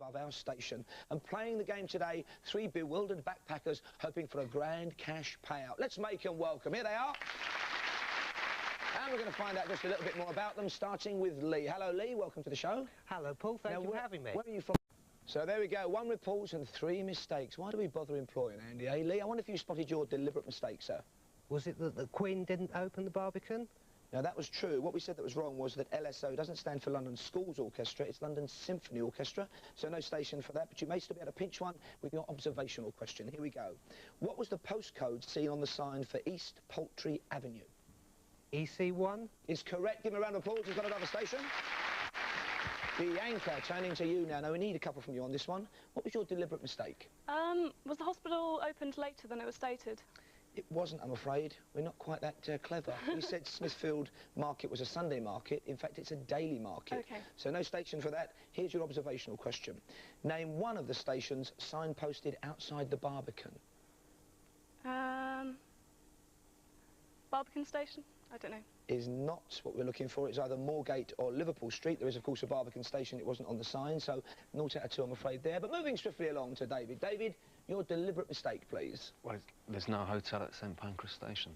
above our station. And playing the game today, 3 bewildered backpackers hoping for a grand cash payout. Let's make them welcome. Here they are. And we're going to find out just a little bit more about them, starting with Lee. Hello, Lee. Welcome to the show. Hello, Paul. Thank you for having me. Where are you from? So there we go. 1 report and 3 mistakes. Why do we bother employing Andy? Hey, Lee, I wonder if you spotted your deliberate mistake, sir. Was it that the Queen didn't open the Barbican? Now, that was true. What we said that was wrong was that LSO doesn't stand for London Schools Orchestra, it's London Symphony Orchestra, so no station for that, but you may still be able to pinch one with your observational question. Here we go. What was the postcode seen on the sign for East Poultry Avenue? EC1? Is correct. Give him a round of applause. He's got another station. Bianca, turning to you now. Now, we need a couple from you on this one. What was your deliberate mistake? Was the hospital opened later than it was stated? It wasn't, I'm afraid. We're not quite that clever. We said Smithfield Market was a Sunday market. In fact, it's a daily market. Okay. So no station for that. Here's your observational question. Name one of the stations signposted outside the Barbican. Barbican station? I don't know. Is not what we're looking for. It's either Moorgate or Liverpool Street. There is, of course, a Barbican station. It wasn't on the sign, so 0 out of 2, I'm afraid, there. But moving swiftly along to David. David, your deliberate mistake, please. Well, there's no hotel at St Pancras Station.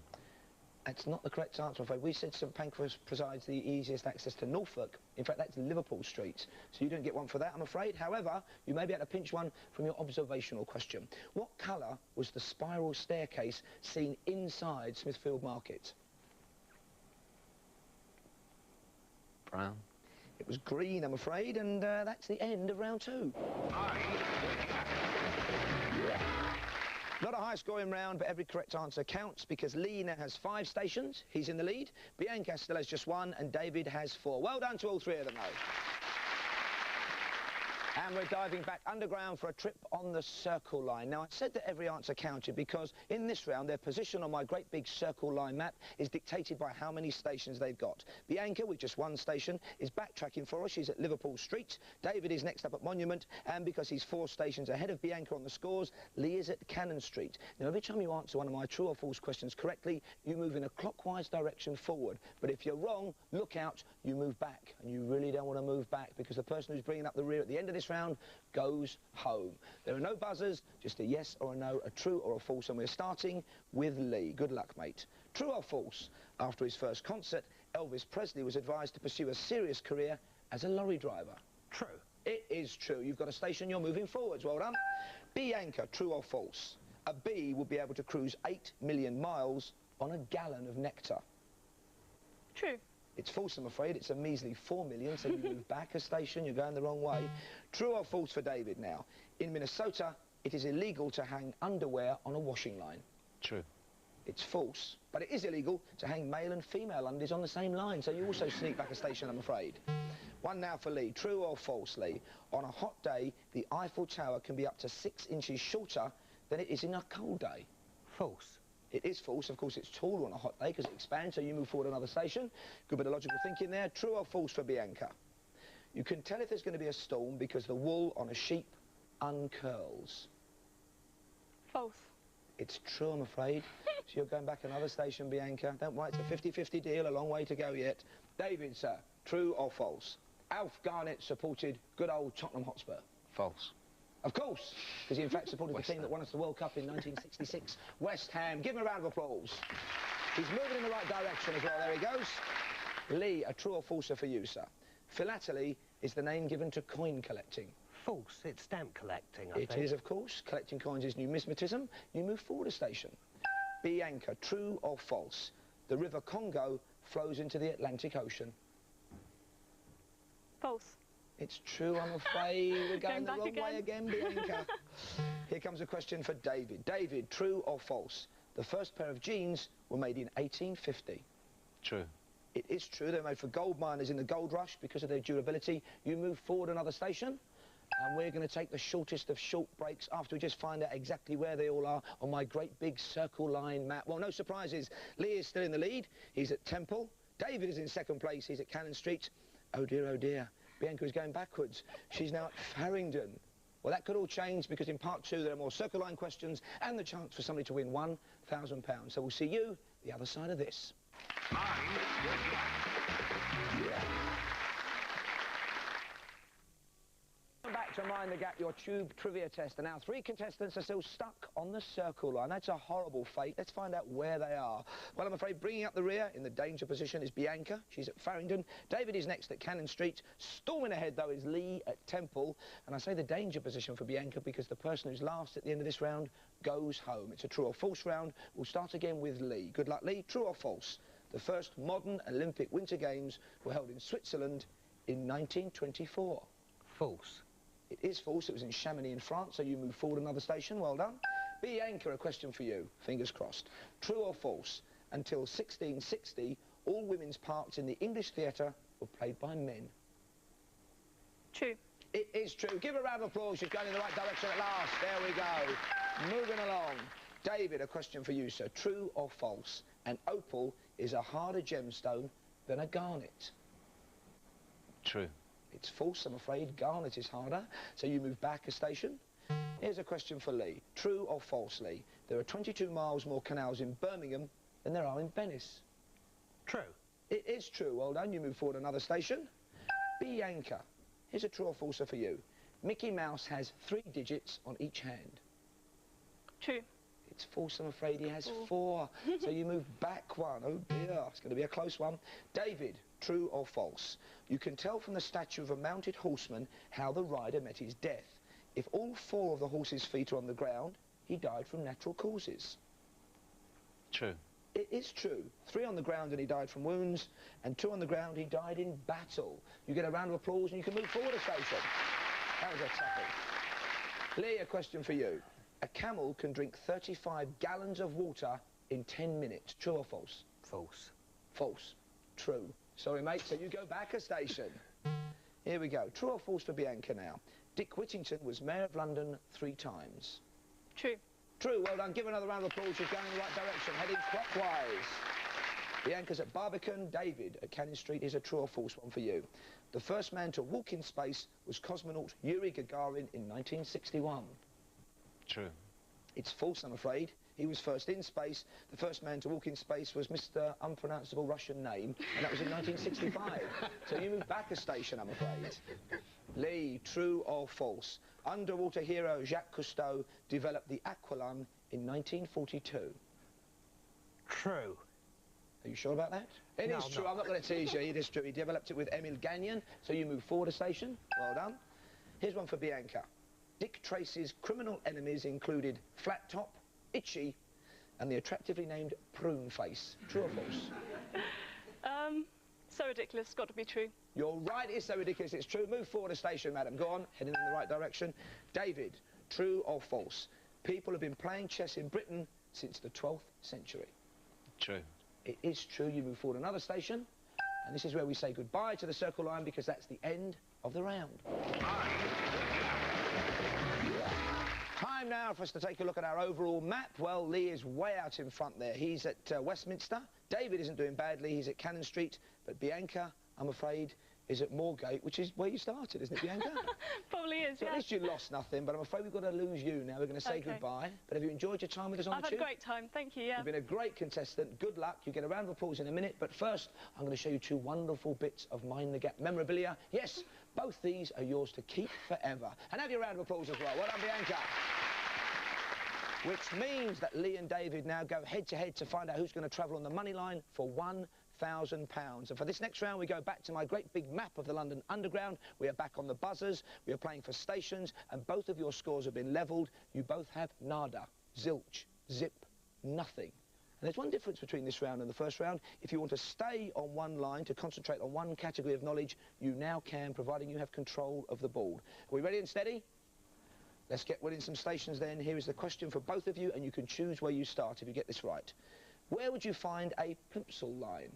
That's not the correct answer, I'm afraid. We said St Pancras provides the easiest access to Norfolk. In fact, that's Liverpool Street. So you don't get one for that, I'm afraid. However, you may be able to pinch one from your observational question. What colour was the spiral staircase seen inside Smithfield Market? Brown. It was green, I'm afraid, and that's the end of round 2. Not a high-scoring round, but every correct answer counts because Lee now has 5 stations. He's in the lead. Bianca still has just 1, and David has 4. Well done to all 3 of them, though. And we're diving back underground for a trip on the Circle Line. Now, I said that every answer counted because in this round, their position on my great big Circle Line map is dictated by how many stations they've got. Bianca, with just 1 station, is backtracking for us. She's at Liverpool Street. David is next up at Monument. And because he's 4 stations ahead of Bianca on the scores, Lee is at Cannon Street. Now, every time you answer one of my true or false questions correctly, you move in a clockwise direction forward. But if you're wrong, look out, you move back. And you really don't want to move back because the person who's bringing up the rear at the end of this round goes home. There are no buzzers, just a yes or a no, a true or a false, and we're starting with Lee. Good luck, mate. True or false? After his first concert, Elvis Presley was advised to pursue a serious career as a lorry driver. True. It is true. You've got a station, you're moving forwards. Well done. Bianca, true or false? A bee will be able to cruise 8 million miles on a gallon of nectar. True. It's false, I'm afraid. It's a measly 4 million, so you move back a station, you're going the wrong way. True or false for David now? In Minnesota, it is illegal to hang underwear on a washing line. True. It's false, but it is illegal to hang male and female undies on the same line, so you also sneak back a station, I'm afraid. 1 now for Lee. True or false, Lee? On a hot day, the Eiffel Tower can be up to 6 inches shorter than it is in a cold day. False. It is false. Of course, it's taller on a hot day because it expands, so you move forward another station. Good bit of logical thinking there. True or false for Bianca? You can tell if there's going to be a storm because the wool on a sheep uncurls. False. It's true, I'm afraid. So you're going back another station, Bianca. Don't worry, it's a 50-50 deal, a long way to go yet. David, sir, true or false? Alf Garnett supported good old Tottenham Hotspur. False. Of course, because he in fact supported the team that won us the World Cup in 1966, West Ham. Give him a round of applause. He's moving in the right direction as well. There he goes. Lee, a true or falser for you, sir? Philately is the name given to coin collecting. False. It's stamp collecting, I think. It is, of course. Collecting coins is numismatism. You move forward a station. Bianca, true or false? The River Congo flows into the Atlantic Ocean. False. It's true, I'm afraid. We're going the wrong way again, Bianca. Here comes a question for David. David, true or false? The first pair of jeans were made in 1850. True. It is true. They were made for gold miners in the gold rush because of their durability. You move forward another station, and we're going to take the shortest of short breaks after we just find out exactly where they all are on my great big Circle Line map. Well, no surprises. Lee is still in the lead. He's at Temple. David is in second place. He's at Cannon Street. Oh, dear, oh, dear. Bianca is going backwards. She's now at Farringdon. Well, that could all change because in part 2 there are more Circle Line questions and the chance for somebody to win £1,000. So we'll see you the other side of this. Back to Mind the Gap, your tube trivia test. And now 3 contestants are still stuck on the circle line. That's a horrible fate. Let's find out where they are. Well, I'm afraid bringing up the rear in the danger position is Bianca. She's at Farringdon. David is next at Cannon Street. Storming ahead, though, is Lee at Temple. And I say the danger position for Bianca because the person who's last at the end of this round goes home. It's a true or false round. We'll start again with Lee. Good luck, Lee. True or false? The first modern Olympic Winter Games were held in Switzerland in 1924. False. It is false. It was in Chamonix in France, so you move forward another station. Well done. Bianca, a question for you. Fingers crossed. True or false? Until 1660, all women's parts in the English theatre were played by men. True. It is true. Give a round of applause. You're going in the right direction at last. There we go. Moving along. David, a question for you, sir. True or false? An opal is a harder gemstone than a garnet. True. It's false, I'm afraid. Garnet is harder, so you move back a station. Here's a question for Lee. True or false, Lee? There are 22 miles more canals in Birmingham than there are in Venice. True. It is true. Well done. You move forward another station. Bianca, here's a true or false for you. Mickey Mouse has 3 digits on each hand. True. It's false, I'm afraid. He has 4. So you move back 1. Oh dear, it's going to be a close one. David, true or false? You can tell from the statue of a mounted horseman how the rider met his death. If all 4 of the horse's feet are on the ground, he died from natural causes. True. It is true. 3 on the ground and he died from wounds, and 2 on the ground he died in battle. You get a round of applause and you can move forward a station. That was a toughie. Lee, a question for you. A camel can drink 35 gallons of water in 10 minutes. True or false? False. False. True. Sorry, mate, so you go back a station. Here we go. True or false for Bianca now? Dick Whittington was Mayor of London 3 times. True. True, well done. Give another round of applause. You're going in the right direction, heading clockwise. Bianca's at Barbican. David at Cannon Street is a true or false one for you. The first man to walk in space was cosmonaut Yuri Gagarin in 1961. True. It's false, I'm afraid. He was first in space. The first man to walk in space was Mr. Unpronounceable Russian name, and that was in 1965. So you move back a station, I'm afraid. Lee, true or false? Underwater hero Jacques Cousteau developed the Aqualung in 1942. True. Are you sure about that? It No, is I'm true. not. I'm not going to tease you. It is true. He developed it with Emile Gagnon, so you move forward a station. Well done. Here's one for Bianca. Dick Tracy's criminal enemies included Flat Top, Itchy, and the attractively named Prune Face. True or false? So ridiculous. Got to be true. You're right, it's so ridiculous, it's true. Move forward a station, madam. Go on, heading in the right direction. David, true or false? People have been playing chess in Britain since the 12th century. True. It is true. You move forward another station. And this is where we say goodbye to the circle line because that's the end of the round. Time now for us to take a look at our overall map. Well, Lee is way out in front there. He's at Westminster. David isn't doing badly. He's at Cannon Street. But Bianca, I'm afraid, is at Moorgate, which is where you started, isn't it, Bianca? Probably is, So yeah. at least you lost nothing, but I'm afraid we've got to lose you now. We're going to say Okay. goodbye. But have you enjoyed your time with us on I've the had a tube? great time. Thank you, yeah. You've been a great contestant. Good luck. You get a round of applause in a minute. But first, I'm going to show you 2 wonderful bits of Mind the Gap memorabilia. Yes, both these are yours to keep forever. And have your round of applause as well. Well done, Bianca. Which means that Lee and David now go head-to-head to find out who's going to travel on the money line for £1,000. And for this next round, we go back to my great big map of the London Underground. We are back on the buzzers. We are playing for stations, and both of your scores have been levelled. You both have nada, zilch, zip, nothing. And there's one difference between this round and the first round. If you want to stay on one line to concentrate on one category of knowledge, you now can, providing you have control of the board. Are we ready and steady? Let's get winning some stations then. Here is the question for both of you, and you can choose where you start if you get this right. Where would you find a plimsoll line?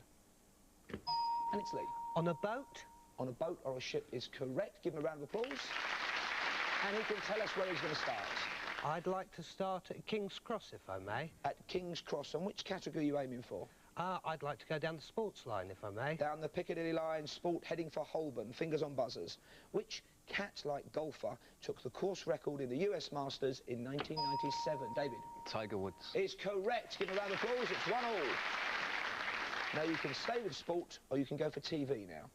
And it's Lee. On a boat? On a boat or a ship is correct. Give him a round of applause. And he can tell us where he's going to start. I'd like to start at King's Cross, if I may. At King's Cross. And which category are you aiming for? I'd like to go down the sports line, if I may. Down the Piccadilly line, sport, heading for Holborn. Fingers on buzzers. Which cat-like golfer took the course record in the US Masters in 1997? David? Tiger Woods. Is correct. Give him a round of applause. It's 1-1. Now you can stay with sport or you can go for TV now.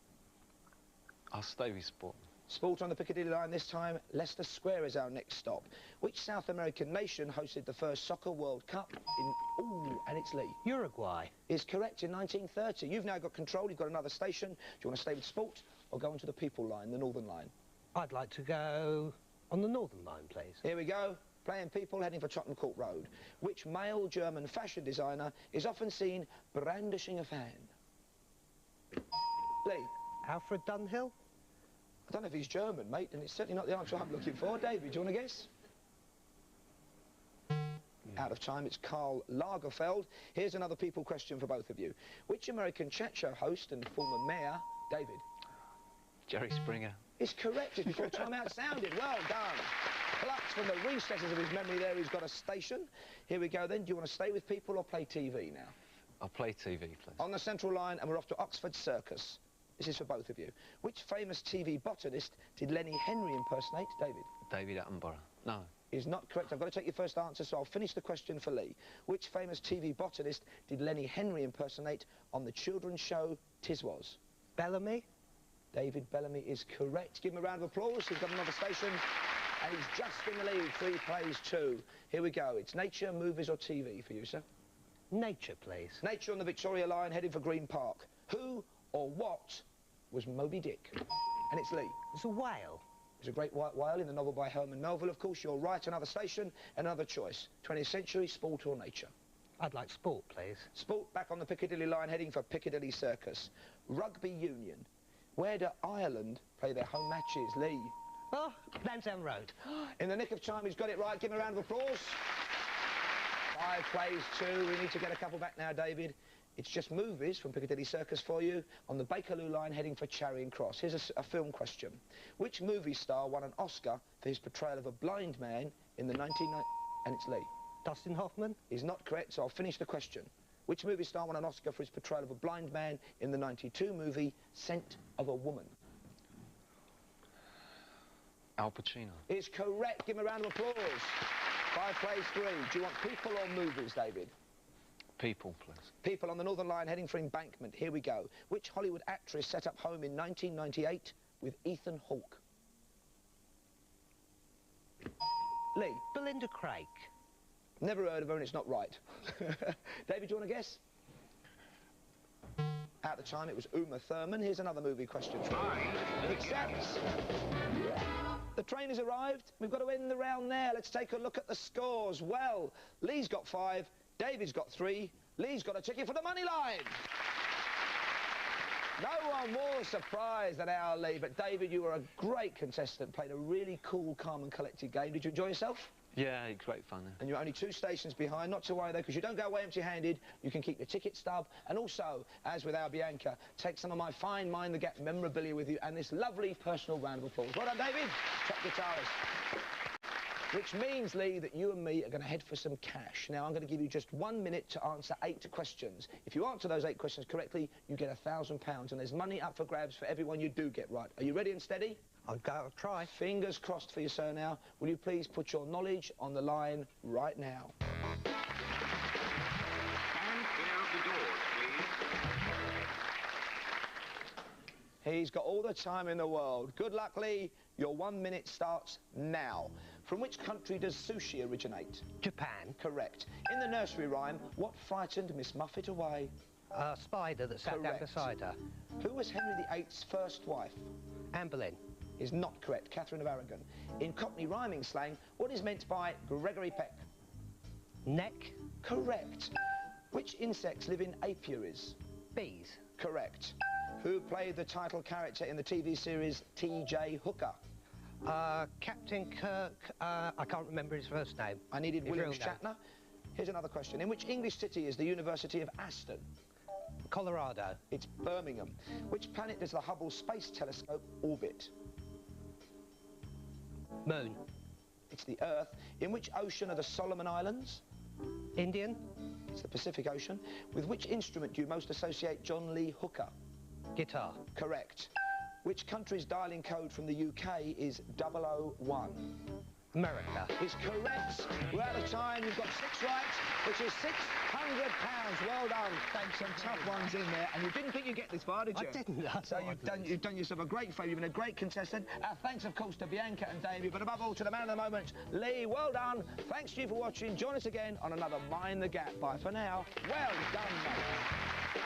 I'll stay with sport. Sport on the Piccadilly line this time. Leicester Square is our next stop. Which South American nation hosted the first Soccer World Cup in... Ooh, and it's Lee. Uruguay. Is correct, in 1930. You've now got control, you've got another station. Do you want to stay with sport or go onto the People line, the Northern line? I'd like to go on the Northern line, please. Here we go. Playing People, heading for Tottenham Court Road. Which male German fashion designer is often seen brandishing a fan? Lee. Alfred Dunhill? I don't know if he's German, mate, and it's certainly not the answer I'm looking for. David, do you want to guess? Out of time, it's Karl Lagerfeld. Here's another People question for both of you. Which American chat show host and former mayor, David? Jerry Springer. Is correct, just before timeout sounded. Well done. Plucked from the recesses of his memory there, he's got a station. Here we go then. Do you want to stay with People or play TV now? I'll play TV, please. On the Central line, and we're off to Oxford Circus. This is for both of you. Which famous TV botanist did Lenny Henry impersonate, David? David Attenborough. No. Is not correct. I've got to take your first answer, so I'll finish the question for Lee. Which famous TV botanist did Lenny Henry impersonate on the children's show Tiswas? Bellamy? David Bellamy is correct. Give him a round of applause. He's got another station, and he's just in the lead. 3 plays 2. Here we go. It's nature, movies or TV for you, sir? Nature, please. Nature on the Victoria line, heading for Green Park. Who or what was Moby Dick? And it's Lee. It's a whale. It's a great white whale in the novel by Herman Melville, of course. You're right. Another station, another choice. 20th century, sport or nature? I'd like sport, please. Sport back on the Piccadilly line, heading for Piccadilly Circus. Rugby union. Where do Ireland play their home matches, Lee? Oh, Lansdowne Road. In the nick of time, he's got it right. Give him a round of applause. 5 plays 2. We need to get a couple back now, David. It's just movies from Piccadilly Circus for you on the Bakerloo line heading for Charing Cross. Here's a film question. Which movie star won an Oscar for his portrayal of a blind man in the 1990... And it's Lee. Dustin Hoffman? Is not correct, so I'll finish the question. Which movie star won an Oscar for his portrayal of a blind man in the 92 movie Scent of a Woman? Al Pacino. Is correct. Give him a round of applause. 5 plays 3. Do you want people or movies, David? People, please. People on the Northern line heading for Embankment. Here we go. Which Hollywood actress set up home in 1998 with Ethan Hawke? Lee. Belinda Craig. Never heard of her and it's not right. David, do you want to guess? At the time, it was Uma Thurman. Here's another movie question for you. Accepts. The train has arrived. We've got to end the round there. Let's take a look at the scores. Well, Lee's got 5. David's got 3. Lee's got a ticket for the money line. No one more surprised than our Lee, but David, you were a great contestant, played a really cool, calm and collected game. Did you enjoy yourself? Yeah, it's great fun. And you're only 2 stations behind, not to worry though, because you don't go away empty-handed. You can keep your ticket stub, and also, as with our Bianca, take some of my fine Mind the Gap memorabilia with you, and this lovely personal round of applause. Well done, David. Top guitarist. Which means, Lee, that you and me are going to head for some cash. Now, I'm going to give you just 1 minute to answer 8 questions. If you answer those 8 questions correctly, you get £1,000, and there's money up for grabs for everyone you do get right. Are you ready and steady? I'll try. Fingers crossed for you, sir, now. Will you please put your knowledge on the line right now? And clear of the doors, please. He's got all the time in the world. Good luck, Lee. Your 1 minute starts now. From which country does sushi originate? Japan. Correct. In the nursery rhyme, what frightened Miss Muffet away? A spider that sat down Correct. beside her. Who was Henry VIII's first wife? Anne Boleyn. Is not correct. Catherine of Aragon. In Cockney rhyming slang, what is meant by Gregory Peck? Neck. Correct. Which insects live in apiaries? Bees. Correct. Who played the title character in the TV series T.J. Hooker? Captain Kirk, I can't remember his first name. I needed His William real name. Shatner. Here's another question. In which English city is the University of Aston? Colorado. It's Birmingham. Which planet does the Hubble Space Telescope orbit? Moon. It's the Earth. In which ocean are the Solomon Islands? Indian. It's the Pacific Ocean. With which instrument do you most associate John Lee Hooker? Guitar. Correct. Which country's dialing code from the UK is 001? America. Is correct. We're out of time. You've got 6 right, which is £600. Well done. Thanks. Some tough ones in there. And you didn't think you'd get this far, did you? I didn't. So you've done yourself a great favour. You've been a great contestant. Our thanks, of course, to Bianca and Davey, but above all to the man of the moment, Lee. Well done. Thanks to you for watching. Join us again on another Mind the Gap. Bye for now. Well done, mate.